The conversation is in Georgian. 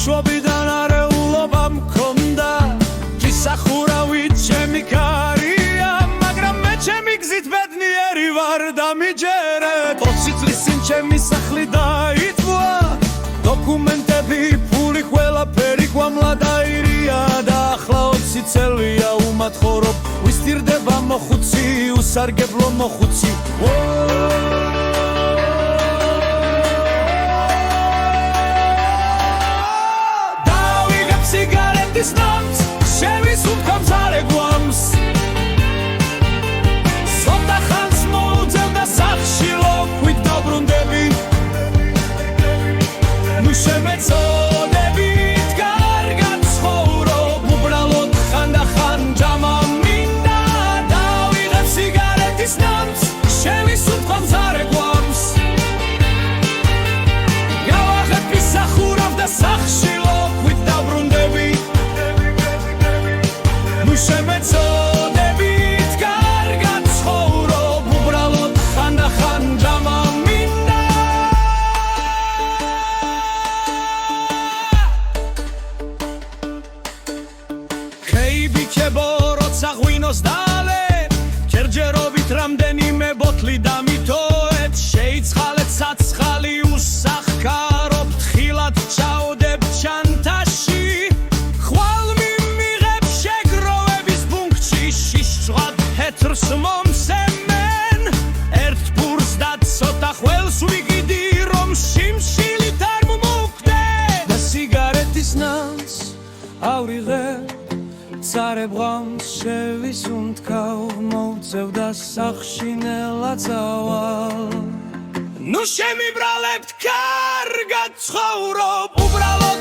ბავშვობიდან არეულობა მქონდა გისახურავით ჩემი კარია მაგრამ მე ჩემი გზით ბედნიერი ვარ და მიჯერეთ 20 წლის წინ ჩემი სახლი დაითქვა დოკუმენტები ფული ყველაფერი ყვამლა დაირია და ახლა 20 წელია უმათხოვრობ ვისტირდება მოხუცი უსარგებლო მოხუცი დავიღებ სიგარეტის ნამს შევისუნთქვა მძარე გვამს სოფთა ხანს მოუძევდა სახლში ლოქვით დავბრუნდები ნუ შემეწოდებით კარგად ცხოვრობ უბრალოდ ხანდახან ჯამა მინდა დავიღებ სიგარეტის ნამს შევისუნთქვა მძარე გვამს გავახებ ვისახურავ და სახლში ლოქვით დავბრუნდები ნუ შემეწოდებით კარგად ცხოვრობ უბრალოდ ხანდახან ჯამა მინდა ქეიბიჩებო როცა ღვინოს დალებ ჯერჯერობით რამდენიმე ბოთლი დამითოეთ შეიცხალეთ საცხალი უსახკარობ თხილად ჩაოდებ ჩანთაში ხვალ მიმიღებ შეგროვების პუნქტში შიშწვად თეთრს მომსემენ ერთ ბურს და ცოტა ხველს ვიგიდი რომ შიმშილით არ მომუკვდე და სიგარეტის ნამს ავიღებ მცარე ბღამს შევისუნთქავ მოუწევდა სახლში ნელა წავალ ნუ შემიბრალებთ კარგად ცხოვრობ უბრალოდ